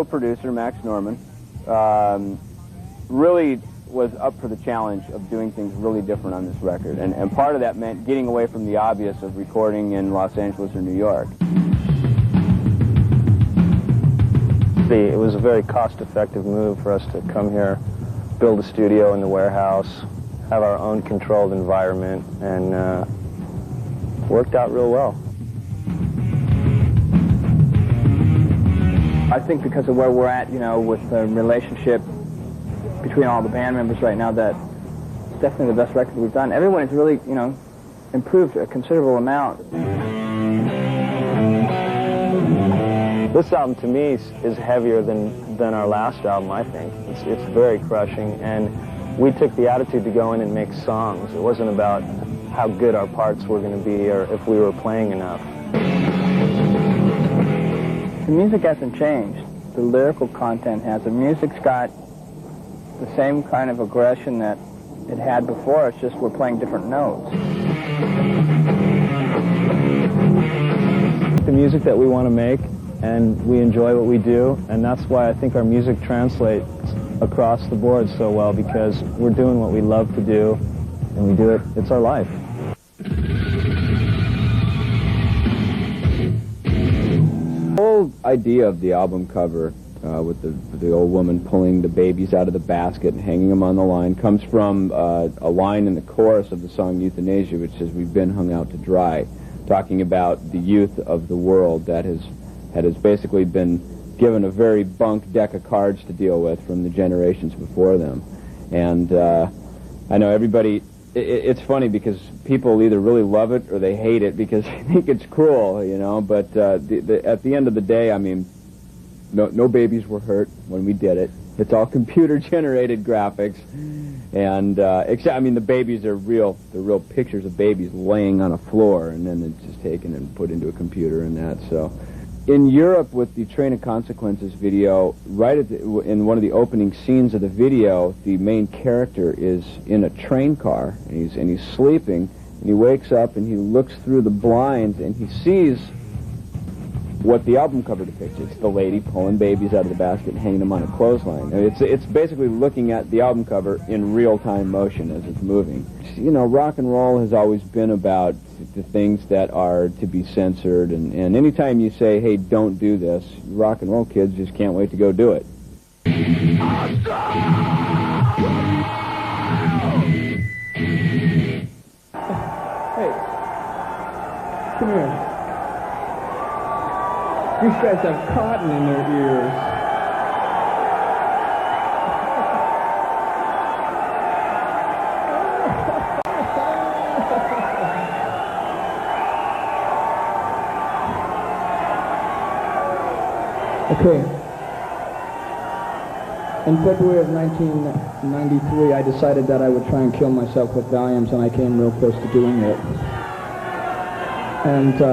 producer, Max Norman, really was up for the challenge of doing things really different on this record. And part of that meant getting away from the obvious of recording in Los Angeles or New York. It was a very cost-effective move for us to come here, build a studio in the warehouse, have our own controlled environment, and worked out real well. I think because of where we're at, you know, with the relationship between all the band members right now, that it's definitely the best record we've done. Everyone has really, you know, improved a considerable amount. This album, to me, is heavier than our last album, I think. It's very crushing, and we took the attitude to go in and make songs. It wasn't about how good our parts were going to be or if we were playing enough. The music hasn't changed. The lyrical content has. The music's got the same kind of aggression that it had before. It's just we're playing different notes. The music that we want to make, and we enjoy what we do, and that's why I think our music translates across the board so well, because we're doing what we love to do, and we do it. It's our life. The whole idea of the album cover with the old woman pulling the babies out of the basket and hanging them on the line comes from a line in the chorus of the song Euthanasia, which says, "We've been hung out to dry," talking about the youth of the world that has basically been given a very bunk deck of cards to deal with from the generations before them. And I know everybody, it's funny because people either really love it or they hate it because they think it's cruel, you know, but at the end of the day, I mean, no babies were hurt when we did it. It's all computer-generated graphics, and except, I mean, the babies are real. They're real pictures of babies laying on a floor, and then it's just taken and put into a computer and that, so... In Europe, with the Train of Consequences video, right in one of the opening scenes of the video, the main character is in a train car, and he's sleeping, and he wakes up and he looks through the blinds and he sees what the album cover depicts. It's the lady pulling babies out of the basket and hanging them on a clothesline. And it's basically looking at the album cover in real-time motion as it's moving. You know, rock and roll has always been about the things that are to be censored, and anytime you say, hey, don't do this, rock and roll kids just can't wait to go do it. Hey, come here. These guys have cotton in their ears. Okay. In February of 1993, I decided that I would try and kill myself with Valiums, and I came real close to doing it. And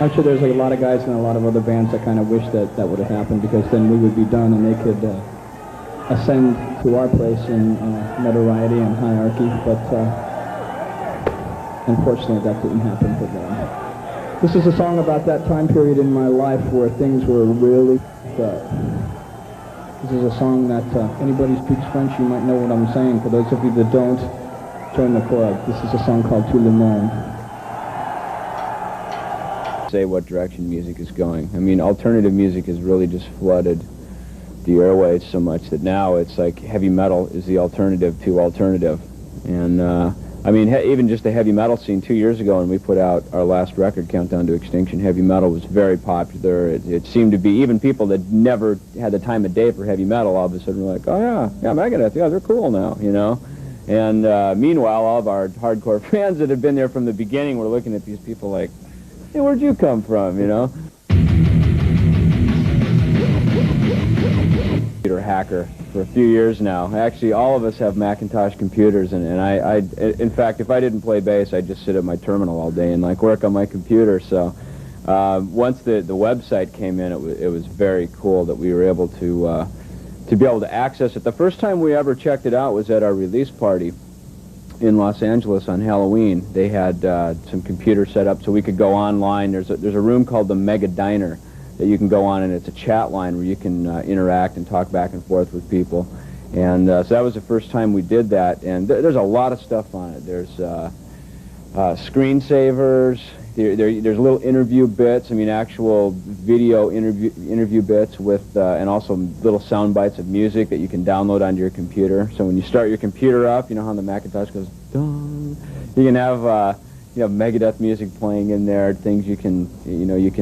I'm sure there's a lot of guys and a lot of other bands that kind of wish that that would have happened, because then we would be done and they could ascend to our place in notoriety and hierarchy, but unfortunately that didn't happen for them. This is a song about that time period in my life where things were really f***ed up. This is a song that anybody who speaks French, you might know what I'm saying. For those of you that don't, join the club. This is a song called Tout le monde. Say what direction music is going. I mean, alternative music has really just flooded the airwaves so much that now it's like heavy metal is the alternative to alternative. And I mean, even just the heavy metal scene 2 years ago when we put out our last record, Countdown to Extinction, heavy metal was very popular. It seemed to be, even people that never had the time of day for heavy metal, all of a sudden were like, oh yeah, Megadeth, yeah, they're cool now, you know? And meanwhile, all of our hardcore fans that had been there from the beginning were looking at these people like, hey, where'd you come from, you know? Computer hacker for a few years now. Actually, all of us have Macintosh computers, and in fact, if I didn't play bass, I'd just sit at my terminal all day and like work on my computer. So once the website came in, it was very cool that we were able to be able to access it. The first time we ever checked it out was at our release party in Los Angeles on Halloween. They had some computers set up so we could go online. There's a room called the Mega Diner that you can go on, and it's a chat line where you can interact and talk back and forth with people. And so that was the first time we did that, and there's a lot of stuff on it. There's screensavers, there's little interview bits, I mean actual video interview bits with, and also little sound bites of music that you can download onto your computer. So when you start your computer up, you know how the Macintosh goes, dong, you can have Megadeth music playing in there, things you can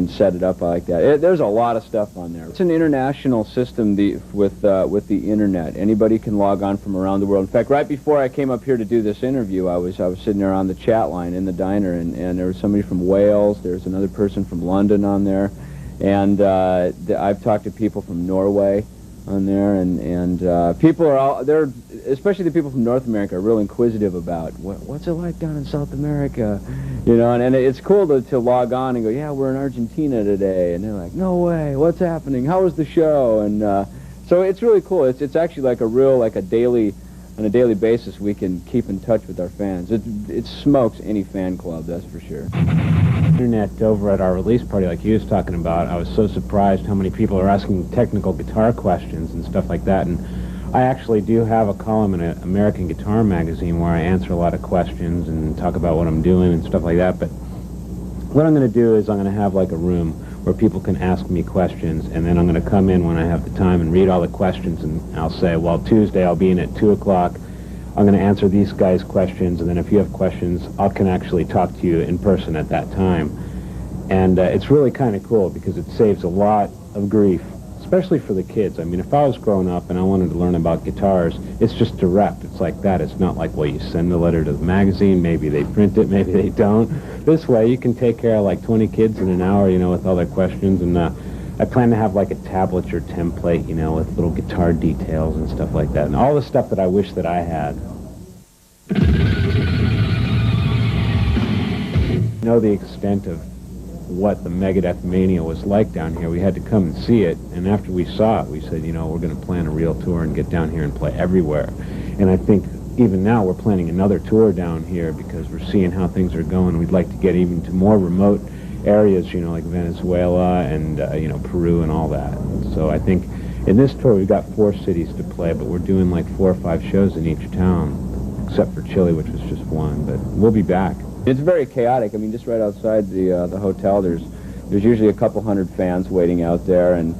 set it up like that. There's a lot of stuff on there. It's an international system with the internet. Anybody can log on from around the world. In fact, right before I came up here to do this interview, I was sitting there on the chat line in the diner, and there was somebody from Wales, there's another person from London on there, and I've talked to people from Norway on there, and people are especially the people from North America are real inquisitive about what's it like down in South America, you know, and it's cool to log on and go, yeah, we're in Argentina today, and they're like, no way, what's happening, how was the show? And so it's really cool. It's actually like on a daily basis we can keep in touch with our fans. It smokes any fan club, that's for sure. Internet over at our release party, like he was talking about, I was so surprised how many people are asking technical guitar questions and stuff like that. And I actually do have a column in an American Guitar magazine where I answer a lot of questions and talk about what I'm doing and stuff like that. But what I'm going to do is I'm going to have like a room where people can ask me questions, and then I'm going to come in when I have the time and read all the questions, and I'll say, well, Tuesday I'll be in at 2 o'clock. I'm going to answer these guys' questions, and then if you have questions, I can actually talk to you in person at that time. And it's really kind of cool because it saves a lot of grief, especially for the kids. I mean, if I was growing up and I wanted to learn about guitars, it's just direct. It's like that. It's not like, well, you send a letter to the magazine, maybe they print it, maybe they don't. This way, you can take care of like 20 kids in an hour, you know, with all their questions. And I plan to have like a tablet or template, you know, with little guitar details and stuff like that, and all the stuff that I wish that I had. You know the extent of what the Megadeth mania was like down here. We had to come and see it, and after we saw it, we said, you know, we're going to plan a real tour and get down here and play everywhere. And I think even now we're planning another tour down here because we're seeing how things are going. We'd like to get even to more remote areas, you know, like Venezuela and, you know, Peru and all that. So I think in this tour we've got 4 cities to play, but we're doing like 4 or 5 shows in each town, except for Chile, which was just 1, but we'll be back. It's very chaotic. I mean, just right outside the hotel, there's usually a couple hundred fans waiting out there, and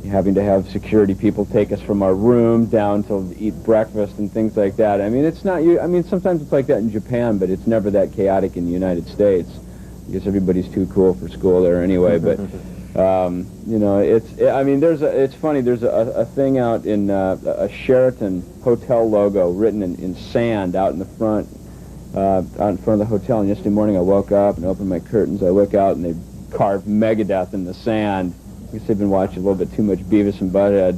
having to have security people take us from our room down to eat breakfast and things like that. I mean, it's not. I mean, sometimes it's like that in Japan, but it's never that chaotic in the United States. I guess everybody's too cool for school there anyway. But you know, I mean, it's funny. There's a thing out in a Sheraton hotel logo written in sand out in the front. Out in front of the hotel, and yesterday morning I woke up and opened my curtains. I look out and they carved Megadeth in the sand. I guess they've been watching a little bit too much Beavis and Butthead.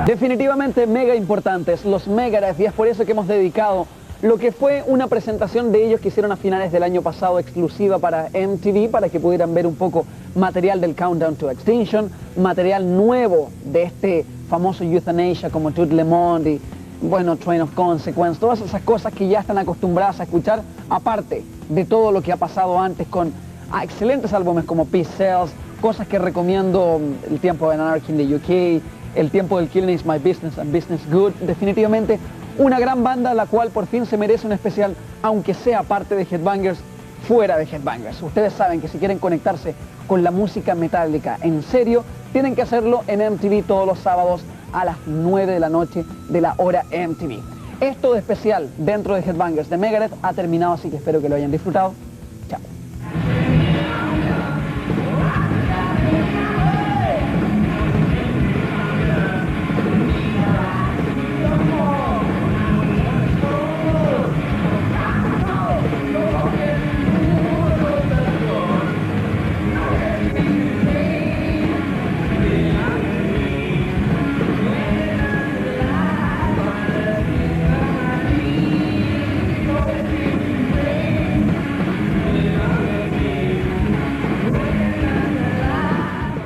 Definitivamente mega importantes los Megadeth, y es por eso que hemos dedicado lo que fue una presentación de ellos que hicieron a finales del año pasado exclusiva para MTV, para que pudieran ver un poco material del Countdown to Extinction, material nuevo de este famoso Euthanasia como Tout le Monde y bueno, Train of Consequence, todas esas cosas que ya están acostumbradas a escuchar, aparte de todo lo que ha pasado antes con excelentes álbumes como Peace Sells, cosas que recomiendo, el tiempo de Anarchy in the UK, el tiempo del Killing is My Business and Business Good. Definitivamente una gran banda la cual por fin se merece un especial, aunque sea parte de Headbangers, fuera de Headbangers. Ustedes saben que si quieren conectarse con la música metálica en serio, tienen que hacerlo en MTV todos los sábados a las 9 de la noche de la hora MTV. Esto de especial dentro de Headbangers de Megadeth ha terminado, así que espero que lo hayan disfrutado.